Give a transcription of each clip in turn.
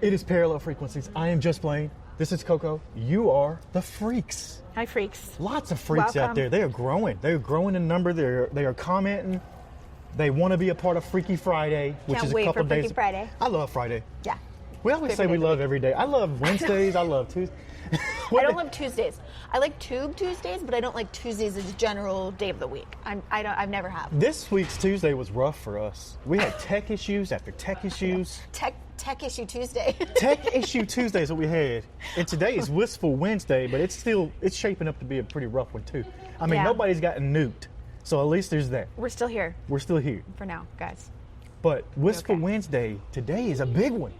It is Parallel Frequencies. I am Just Blane. This is Coco. You are the freaks. Hi, freaks. Lots of freaks out there. They are growing. They are growing in number. They are commenting. They want to be a part of Freaky Friday, which Can't is a wait couple for days. Freaky Friday. I love Friday. Yeah. We always say we love every day. I love Wednesdays. I love Tuesdays. I don't love Tuesdays. I like Tube Tuesdays, but I don't like Tuesdays as a general day of the week. I've never have. This week's Tuesday was rough for us. We had tech issues after tech issues. Tech issue Tuesday. Tech issue Tuesday is what we had. And today is Whistful Wednesday, but it's shaping up to be a pretty rough one too. I mean, nobody's gotten nuked. So at least there's that. We're still here. We're still here. For now, guys. But Whistful Wednesday today is a big one.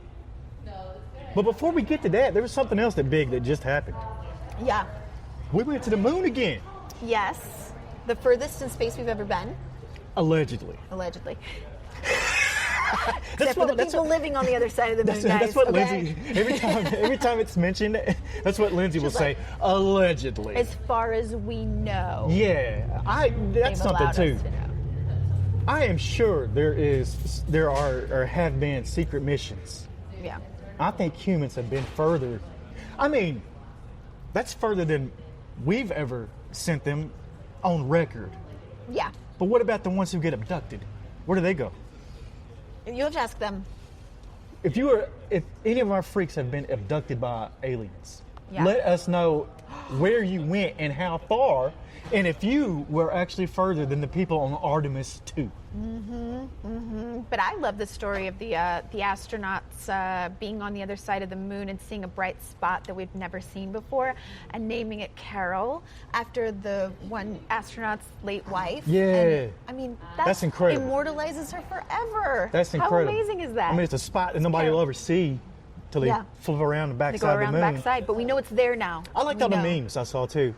But before we get to that, there was something else that just happened. Yeah. We went to the moon again. Yes. The furthest in space we've ever been. Allegedly. Except for the people living on the other side of the moon, guys. That's what Lindsay, every time it's mentioned, that's what Lindsay will say, allegedly. As far as we know. Yeah, that's something too. I am sure there are or have been secret missions. Yeah. I think humans have been further. I mean, that's further than we've ever sent them on record. Yeah. But what about the ones who get abducted? Where do they go? You have to ask them. If any of our freaks have been abducted by aliens, let us know where you went and how far, and if you were actually further than the people on Artemis 2. But I love the story of the astronauts being on the other side of the moon and seeing a bright spot that we've never seen before, and naming it Carol after the one astronaut's late wife. Yeah. And, I mean, that's incredible. Immortalizes her forever. That's incredible. How amazing is that? I mean, it's a spot that nobody will ever see till they flip around the backside of the moon. They go around the backside, but we know it's there now. I liked all the memes I saw too.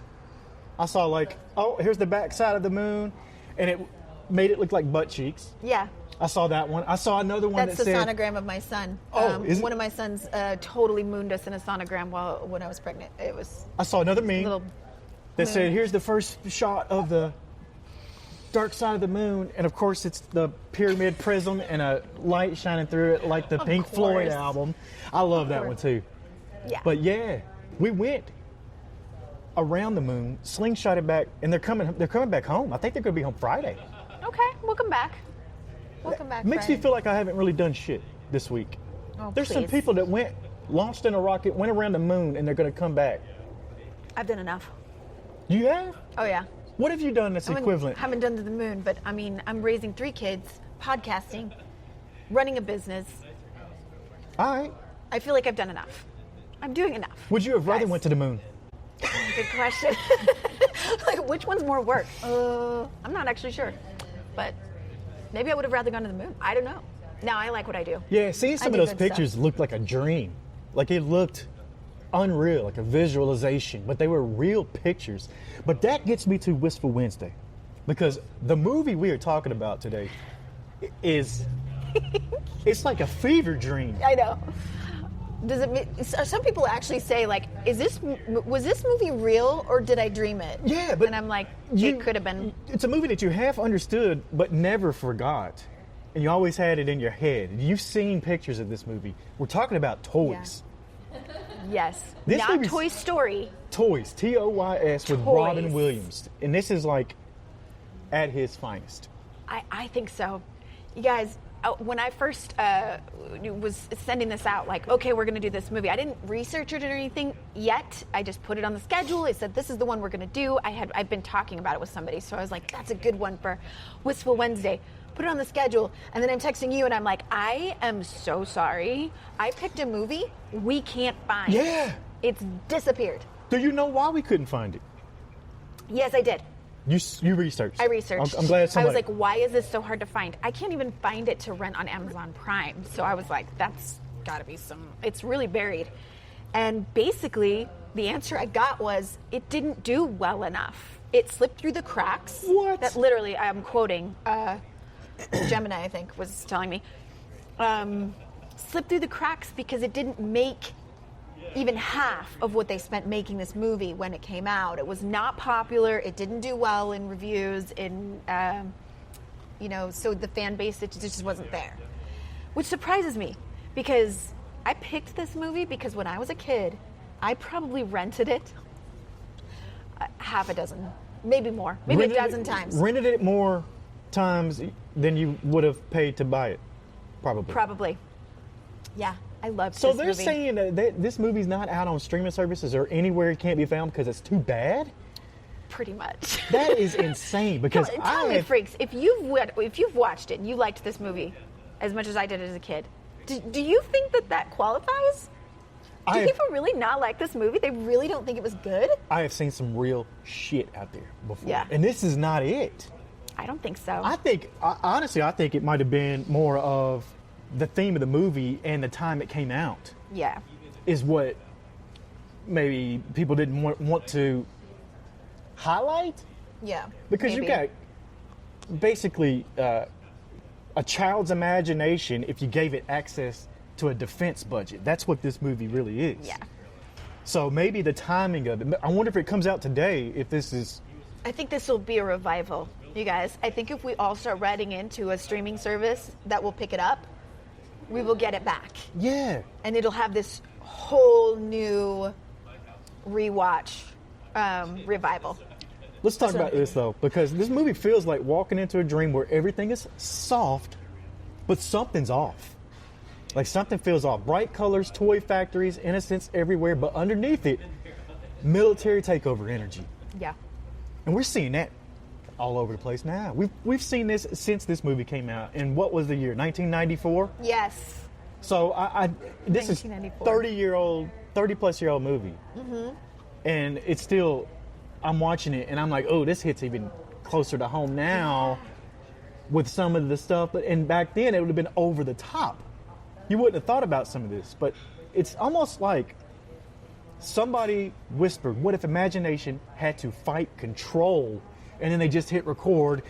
I saw like, oh, here's the backside of the moon, and it made it look like butt cheeks. Yeah. I saw that one. I saw another one that said... That's the sonogram of my son. Oh, is it? One of my sons totally mooned us in a sonogram when I was pregnant. It was... I saw another meme that said, here's the first shot of the dark side of the moon, and of course it's the pyramid prism and a light shining through it like the Pink Floyd album. I love that one too. Yeah. But yeah, we went around the moon, slingshotted back, and they're coming back home. I think they're going to be home Friday. Okay, welcome back. Welcome back. Makes me feel like I haven't really done shit this week. Oh, There's some people that launched in a rocket, went around the moon, and they're going to come back. I've done enough. You have? Oh yeah. What have you done that's equivalent? I haven't done to the moon, but I mean, I'm raising 3 kids, podcasting, running a business. All right. I feel like I've done enough. I'm doing enough. Would you have rather went to the moon? Good question. Like, which one's more work? I'm not actually sure, but maybe I would have rather gone to the moon. I don't know. Now I like what I do. Yeah, seeing some of those pictures looked like a dream. Like it looked unreal, like a visualization, but they were real pictures. But that gets me to Whistful Wednesday, because the movie we are talking about today is it's like a fever dream. I know. Some people actually say, like, was this movie real or did I dream it? Yeah, but and I'm like, it could have been. It's a movie that you half understood but never forgot, and you always had it in your head. You've seen pictures of this movie. We're talking about toys. Yeah. Yes, this not Toy Story. Toys, Toys with Robin Williams, and this is like at his finest. I think so, you guys. When I first was sending this out, like, okay, we're going to do this movie, I didn't research it or anything yet. I just put it on the schedule. I said, this is the one we're going to do. I've been talking about it with somebody, so I was like, that's a good one for Whistful Wednesday. Put it on the schedule. And then I'm texting you, and I'm like, I am so sorry. I picked a movie we can't find. Yeah. It's disappeared. Do you know why we couldn't find it? Yes, I did. You researched. I researched. I'm glad somebody... I was like, why is this so hard to find? I can't even find it to rent on Amazon Prime. So I was like, that's got to be it's really buried. And basically, the answer I got was, it didn't do well enough. It slipped through the cracks. What? That literally, I'm quoting, Gemini, I think, was telling me. Slipped through the cracks because it didn't make even half of what they spent making this movie when it came out. It was not popular. It didn't do well in reviews. So the fan base, it just wasn't there. Which surprises me, because I picked this movie because when I was a kid, I probably rented it half a dozen, maybe more, maybe a dozen times. Rented it more times than you would have paid to buy it, probably. Probably. Yeah, I loved so this they're movie. saying that this movie's not out on streaming services or anywhere it can't be found because it's too bad? Pretty much. That is insane because Tell me, freaks, if you've watched it and you liked this movie as much as I did as a kid, do you think that qualifies? Do people really not like this movie? They really don't think it was good? I have seen some real shit out there before. Yeah. And this is not it. I don't think so. Honestly, I think it might have been more of the theme of the movie and the time it came out. Yeah. Is what maybe people didn't want to highlight. Yeah. Because maybe. you got basically a child's imagination if you gave it access to a defense budget. That's what this movie really is. Yeah. So maybe the timing of it. I wonder if it comes out today, if this is... I think this will be a revival, you guys. I think if we all start writing into a streaming service that will pick it up, we will get it back. Yeah. And it'll have this whole new rewatch revival. Let's talk about this, though, because this movie feels like walking into a dream where everything is soft, but something's off. Like something feels off. Bright colors, toy factories, innocence everywhere, but underneath it, military takeover energy. Yeah. And we're seeing that all over the place now. We've seen this since this movie came out. And what was the year? 1994? Yes. So this is 1994. 30 plus year old movie. Mm-hmm. And it's still, I'm watching it and I'm like, oh, this hits even closer to home now with some of the stuff. And back then it would have been over the top. You wouldn't have thought about some of this, but it's almost like somebody whispered, what if imagination had to fight control? And then they just hit record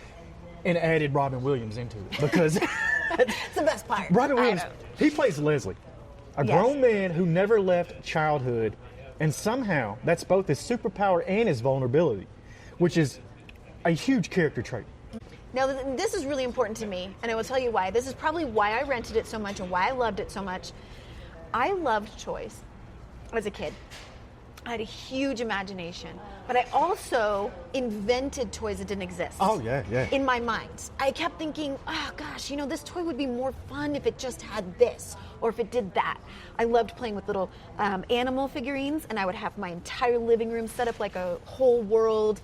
and added Robin Williams into it. Because it's the best part. Robin Williams, he plays Leslie, a grown man who never left childhood. And somehow that's both his superpower and his vulnerability, which is a huge character trait. Now, this is really important to me, and I will tell you why. This is probably why I rented it so much and why I loved it so much. I loved toys as a kid. I had a huge imagination, but I also invented toys that didn't exist. Oh, yeah, yeah. In my mind. I kept thinking, oh, gosh, this toy would be more fun if it just had this or if it did that. I loved playing with little animal figurines, and I would have my entire living room set up like a whole world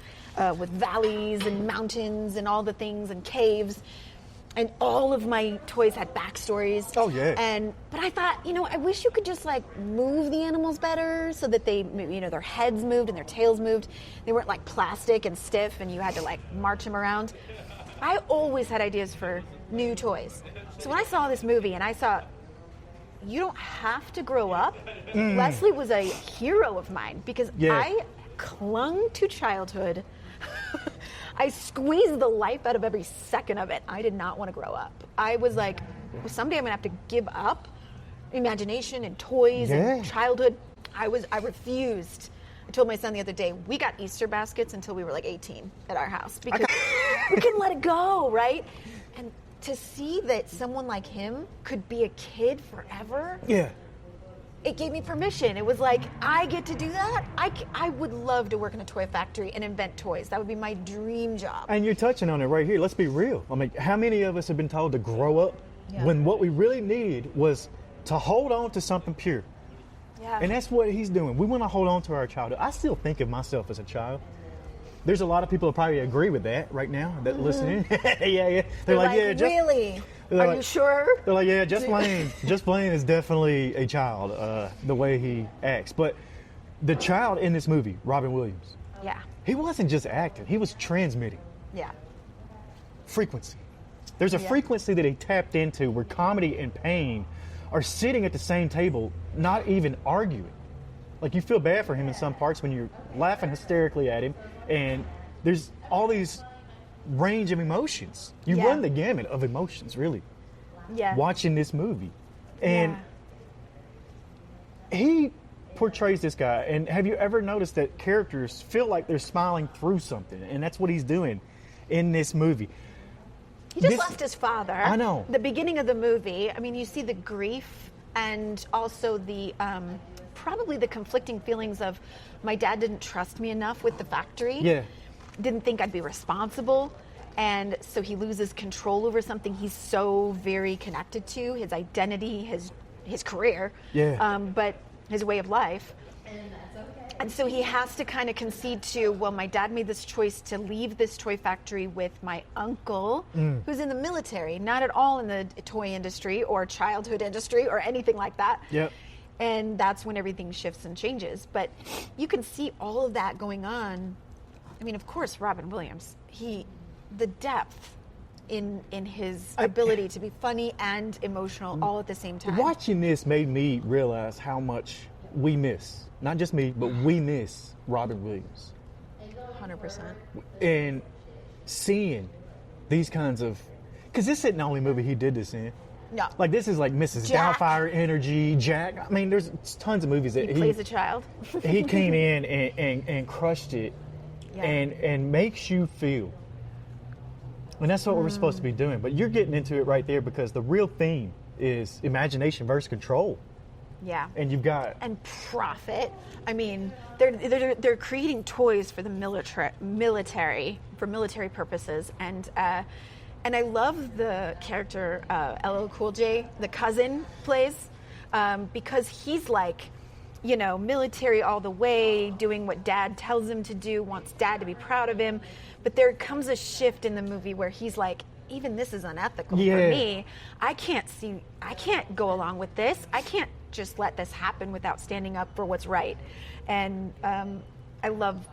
with valleys and mountains and all the things and caves. And all of my toys had backstories. Oh, yeah. But I thought, I wish you could just move the animals better so that they, their heads moved and their tails moved. They weren't like plastic and stiff and you had to march them around. I always had ideas for new toys. So when I saw this movie and I saw, you don't have to grow up, Leslie was a hero of mine because I clung to childhood. I squeezed the life out of every second of it. I did not want to grow up. I was like, someday I'm going to have to give up imagination and toys and childhood. I refused. I told my son the other day, we got Easter baskets until we were 18 at our house because we couldn't let it go, right? And to see that someone like him could be a kid forever. Yeah. It gave me permission. It was like, I get to do that? I would love to work in a toy factory and invent toys. That would be my dream job. And you're touching on it right here. Let's be real. I mean, how many of us have been told to grow up when what we really need was to hold on to something pure? Yeah. And that's what he's doing. We want to hold on to our childhood. I still think of myself as a child. There's a lot of people who probably agree with that right now that listening. yeah. They're like, yeah, just... Really? Are you sure? They're like, yeah, Just Blane is definitely a child, the way he acts. But the child in this movie, Robin Williams, he wasn't just acting, he was transmitting. Yeah. Frequency. There's a frequency that he tapped into where comedy and pain are sitting at the same table, not even arguing. Like, you feel bad for him in some parts when you're laughing hysterically at him, and there's all these range of emotions. You run the gamut of emotions, really, watching this movie. And he portrays this guy. And have you ever noticed that characters feel like they're smiling through something? And that's what he's doing in this movie. He just lost his father. I know. The beginning of the movie, I mean, you see the grief and also the probably the conflicting feelings of my dad didn't trust me enough with the factory. Yeah. Didn't think I'd be responsible. And so he loses control over something he's so very connected to, his identity, his career, but his way of life. And so he has to kind of concede to, well, my dad made this choice to leave this toy factory with my uncle, who's in the military, not at all in the toy industry or childhood industry or anything like that. Yep. And that's when everything shifts and changes. But you can see all of that going on. I mean, of course, Robin Williams, the depth in his ability to be funny and emotional all at the same time. Watching this made me realize how much we miss, not just me, but we miss Robin Williams. 100%. And seeing these kinds of, because this isn't the only movie he did this in. No. Like, this is like Mrs. Jack. Doubtfire energy, Jack. I mean, there's tons of movies that He plays a child. he came in and crushed it, and makes you feel. And that's what we're supposed to be doing. But you're getting into it right there, because the real theme is imagination versus control. Yeah. And you've got... And profit. I mean, they're creating toys for the military for military purposes. And I love the character LL Cool J, the cousin plays, because he's like, you know, military all the way, doing what dad tells him to do, wants dad to be proud of him. But there comes a shift in the movie where he's like, even this is unethical for me. I can't go along with this. I can't just let this happen without standing up for what's right. And I love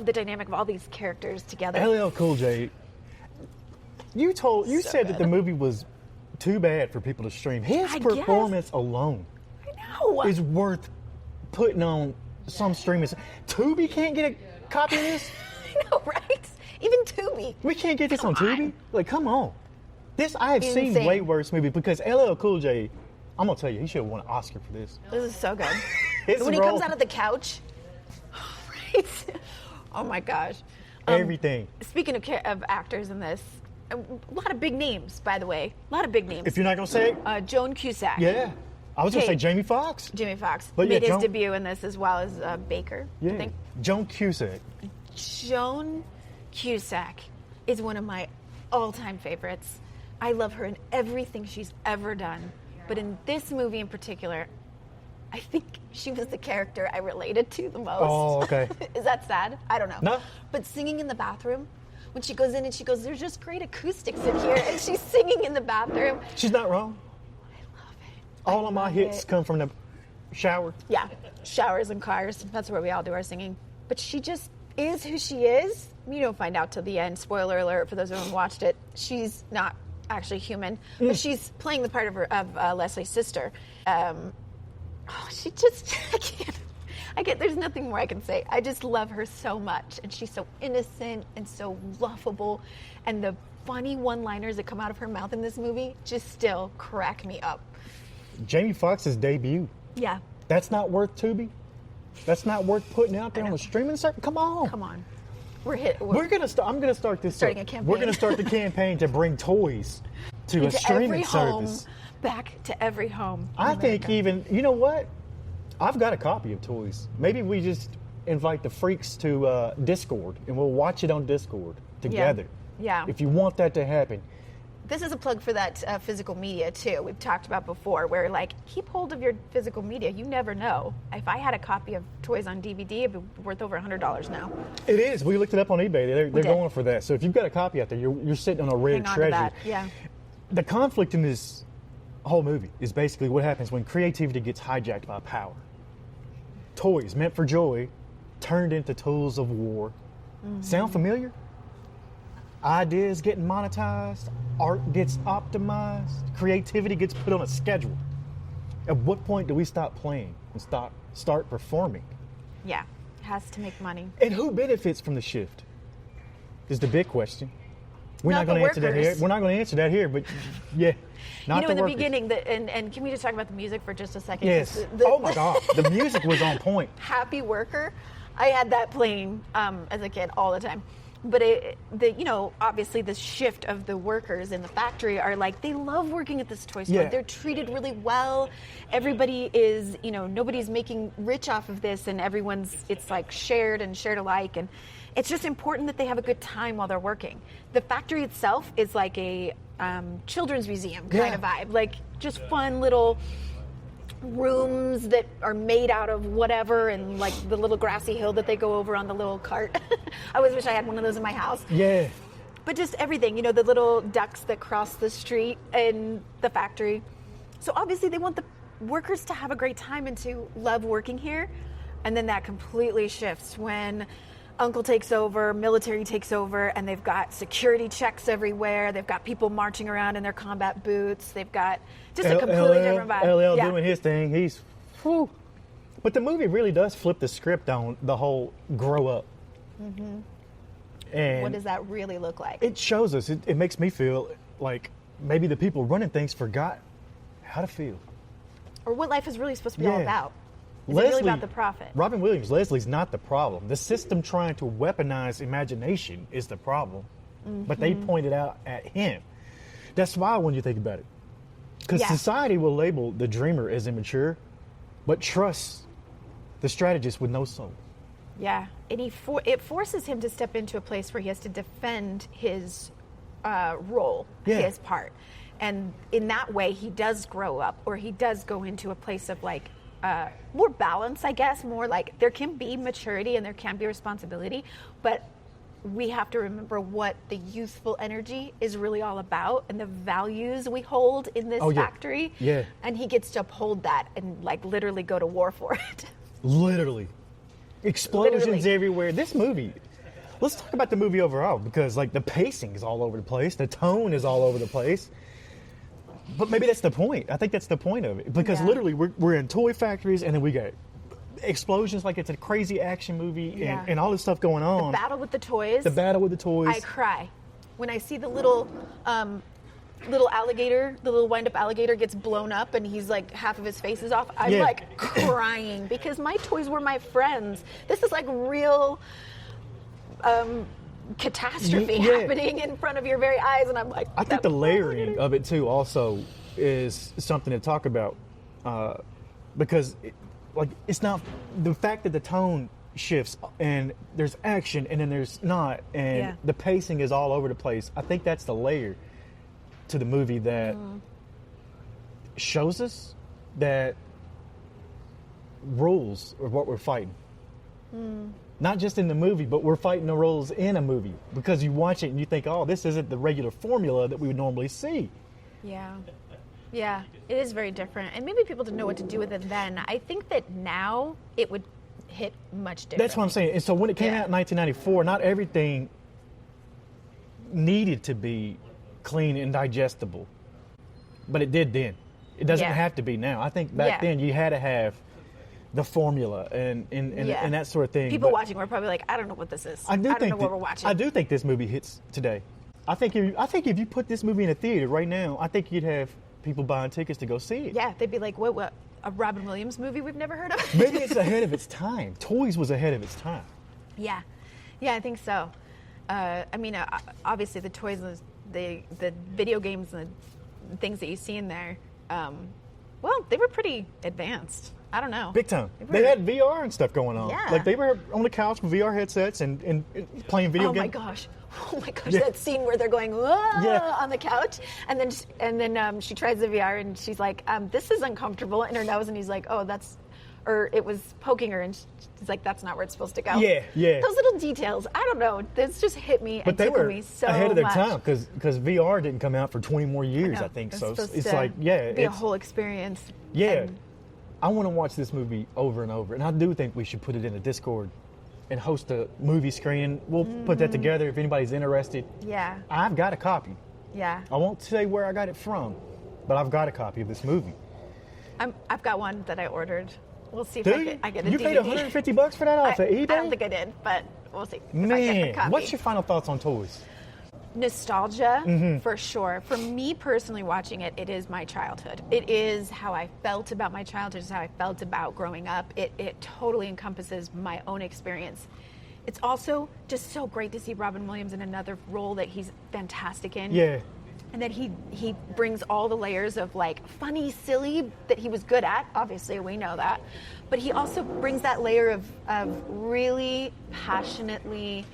the dynamic of all these characters together. LL Cool J, you said that the movie was too bad for people to stream. His performance alone is worth putting on some streaming. Tubi can't get a copy of this? I know, right? Even Tubi. We can't get this on Tubi? Like, come on. I have seen way worse movies, because LL Cool J, I'm going to tell you, he should have won an Oscar for this. This is so good. When he comes out of the couch, right? Oh my gosh. Everything. Speaking of actors in this, a lot of big names, by the way. A lot of big names. If you're not going to say it? Joan Cusack. Yeah. I was going to say Jamie Foxx. Jamie Foxx But made his debut in this, as well as Baker. Yeah. I think. Joan Cusack. Joan Cusack is one of my all-time favorites. I love her in everything she's ever done. But in this movie in particular, I think she was the character I related to the most. Oh, okay. Is that sad? I don't know. No. But singing in the bathroom, when she goes in and she goes, there's just great acoustics in here, and she's singing in the bathroom. She's not wrong. I love it. All of my hits come from the shower. Yeah, showers and cars. That's where we all do our singing. But she just is who she is. You don't find out till the end. Spoiler alert for those who haven't watched it. She's not actually human, but she's playing the part of Leslie's sister. She just, I can't, there's nothing more I can say. I just love her so much, and she's so innocent and so lovable, and the funny one-liners that come out of her mouth in this movie just still crack me up. Jamie Foxx's debut. Yeah. That's not worth Tubi? That's not worth putting out there on the streaming service? Come on. Come on. I'm gonna start this. Starting a campaign. We're gonna start the campaign to bring toys to a streaming service. Back to every home. I think even, you know what? I've got a copy of toys. Maybe we just invite the freaks to Discord, and we'll watch it on Discord together. Yeah. If you want that to happen. This is a plug for that physical media, too. We've talked about before, where, like, keep hold of your physical media. You never know. If I had a copy of toys on DVD, it'd be worth over $100 now. It is. We looked it up on eBay. They're going for that. So if you've got a copy out there, you're sitting on a rare Hang on treasure. to that. Yeah. The conflict in this whole movie is basically what happens when creativity gets hijacked by power. Toys meant for joy turned into tools of war. Sound familiar? Ideas getting monetized, art gets optimized, creativity gets put on a schedule. At what point do we stop playing and start performing? Yeah, it has to make money. And who benefits from the shift is the big question. We're not the going to answer that here. workers. We're not going to answer that here, but yeah, not in the workers. beginning, and can we just talk about the music for just a second? Yes. Oh my God, the music was on point. Happy Worker. I had that playing as a kid all the time. But obviously the shift of the workers in the factory are like, they love working at this toy store. Yeah. They're treated really well. Everybody is, nobody's making rich off of this, and it's like shared and shared alike. And it's just important that they have a good time while they're working. The factory itself is like a children's museum kind of vibe, like just fun little rooms that are made out of whatever, and like the little grassy hill that they go over on the little cart. I always wish I had one of those in my house. Yeah. But just everything, the little ducks that cross the street in the factory. So obviously they want the workers to have a great time and to love working here. And then that completely shifts when Uncle takes over, military takes over, and they've got security checks everywhere. They've got people marching around in their combat boots. They've got just a completely different vibe. LL doing his thing. He's, whew. But the movie really does flip the script on the whole grow up. Mm-hmm. And what does that really look like? It shows us. It makes me feel like maybe the people running things forgot how to feel. Or what life is really supposed to be all about. Is Leslie, it really about the profit? Robin Williams, Leslie's not the problem. The system trying to weaponize imagination is the problem. Mm-hmm. But they pointed out at him. That's why when you think about it. Because society will label the dreamer as immature, but trusts the strategist with no soul. Yeah, and it forces him to step into a place where he has to defend his role, his part. And in that way, he does grow up, or he does go into a place of like, more balance, I guess, more like there can be maturity and there can be responsibility, but we have to remember what the youthful energy is really all about and the values we hold in this factory. Yeah. And he gets to uphold that and like literally go to war for it. Literally. Explosions everywhere. This movie, let's talk about the movie overall, because like the pacing is all over the place. The tone is all over the place. But maybe that's the point. I think that's the point of it. Because literally we're in toy factories, and then we got explosions like it's a crazy action movie and all this stuff going on. The battle with the toys. I cry. When I see the little alligator, the little wind-up alligator gets blown up and he's like half of his face is off, I'm like crying because my toys were my friends. This is like real catastrophe happening in front of your very eyes, and I'm like, I think the layering of it too also is something to talk about, because it's not the fact that the tone shifts and there's action and then there's not, and the pacing is all over the place. I think that's the layer to the movie that shows us that rules are what we're fighting. Not just in the movie, but we're fighting the roles in a movie, because you watch it and you think, oh, this isn't the regular formula that we would normally see. Yeah, it is very different. And maybe people didn't know what to do with it then. I think that now it would hit much different. That's what I'm saying. And so when it came out in 1994, not everything needed to be clean and digestible. But it did then. It doesn't have to be now. I think back then you had to have the formula and that sort of thing. People watching were probably like, I don't know what this is. I don't know what we're watching. I do think this movie hits today. I think if you put this movie in a theater right now, I think you'd have people buying tickets to go see it. Yeah, they'd be like, what, a Robin Williams movie we've never heard of? Maybe it's ahead of its time. Toys was ahead of its time. Yeah, I think so. I mean, obviously the toys, the video games and the things that you see in there, well, they were pretty advanced. I don't know. Big time. They had VR and stuff going on. Yeah. Like they were on the couch with VR headsets and playing video games. Oh my gosh, that scene where they're going on the couch, and then she tries the VR and she's like, this is uncomfortable in her nose, and he's like, or it was poking her, and she's like, that's not where it's supposed to go. Yeah. Those little details, I don't know, this just hit me and tickled me so much. But they were ahead of their time, because VR didn't come out for 20 more years, I think. So it's like, be a whole experience. Yeah. I want to watch this movie over and over, and I do think we should put it in a Discord and host a movie screening. We'll put that together if anybody's interested. Yeah. I've got a copy. Yeah. I won't say where I got it from, but I've got a copy of this movie. I've got one that I ordered. We'll see if I get a DVD. You paid $150 for that off of eBay? I don't think I did, but we'll see. Man, if I get a copy. What's your final thoughts on toys? Nostalgia, for sure. For me personally watching it, it is my childhood. It is how I felt about my childhood. It's how I felt about growing up. It totally encompasses my own experience. it's also just so great to see Robin Williams in another role that he's fantastic in. Yeah. And that he brings all the layers of like funny, silly that he was good at. Obviously, we know that. But he also brings that layer of really passionately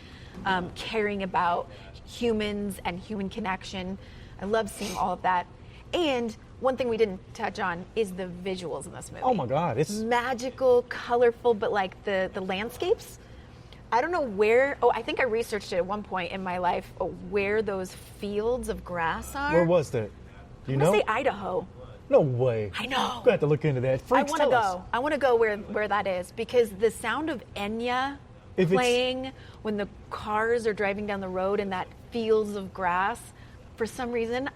caring about humans and human connection. I love seeing all of that. And one thing we didn't touch on is the visuals in this movie. Oh my God, it's magical, colorful, but like the landscapes. I don't know where. Oh, I think I researched it at one point in my life where those fields of grass are. Where was that? I'm gonna say Idaho. No way. I know. We're gonna have to look into that. Freaks, I want to tell go. us. I want to go where that is because the sound of Enya playing when the cars are driving down the road and that fields of grass. For some reason,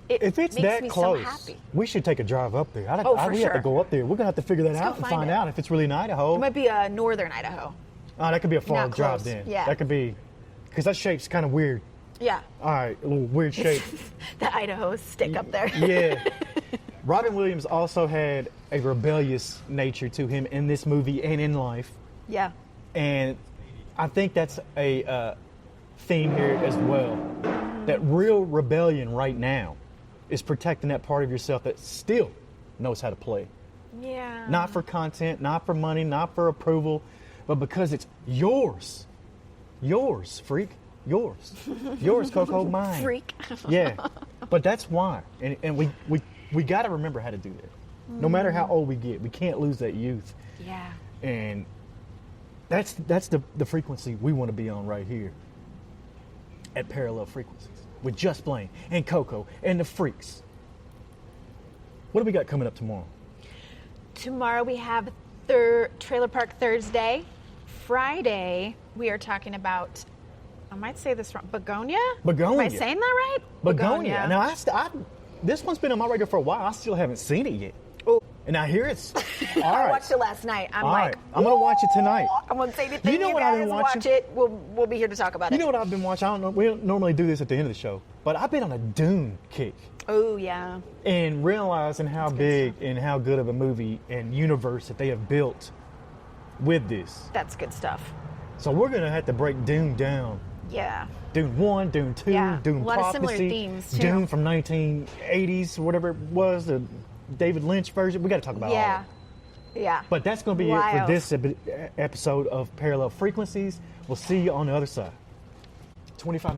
if it's makes that me close, so happy. we should take a drive up there. For we have to go up there. We're gonna have to figure that out and find out if it's really in Idaho. It might be northern Idaho. Oh, that could be a far Not drive close. then. Yeah. That could be, because that shape's kind of weird. Yeah. All right, a little weird shape. The Idaho stick up there. Yeah. Robin Williams also had a rebellious nature to him in this movie and in life. Yeah. And I think that's a theme here as well. That real rebellion right now is protecting that part of yourself that still knows how to play. Yeah. Not for content, not for money, not for approval, but because it's yours. Yours, freak. Yours. Yours, Coco, mine. Freak. Yeah. But that's why. And we got to remember how to do that. No matter how old we get, we can't lose that youth. Yeah. And that's the frequency we want to be on right here at Parallel Frequencies with Just Blane and Coco and the Freaks. What do we got coming up tomorrow? Tomorrow we have Trailer Park Thursday. Friday, we are talking about, I might say this wrong, Begonia? Begonia. Am I saying that right? Begonia. Now, this one's been on my radar for a while. I still haven't seen it yet. Oh. And I hear it's all I right. watched it last night. I'm All like, right. I'm going to watch it tonight. I won't say anything. You know what I've been watching? Watch it. We'll be here to talk about it. You know what I've been watching? I don't know. We don't normally do this at the end of the show, but I've been on a Dune kick. Oh, yeah. And realizing how big and how good of a movie and universe that they have built with this. That's good stuff. So we're going to have to break Dune down. Yeah. Dune 1, Dune 2, Yeah. Dune A lot of similar Prophecy, themes, too. Dune from 1980s, whatever it was, the David Lynch version. We got to talk about all of it. Yeah. But that's going to be it for this episode of Parallel Frequencies. We'll see you on the other side. 25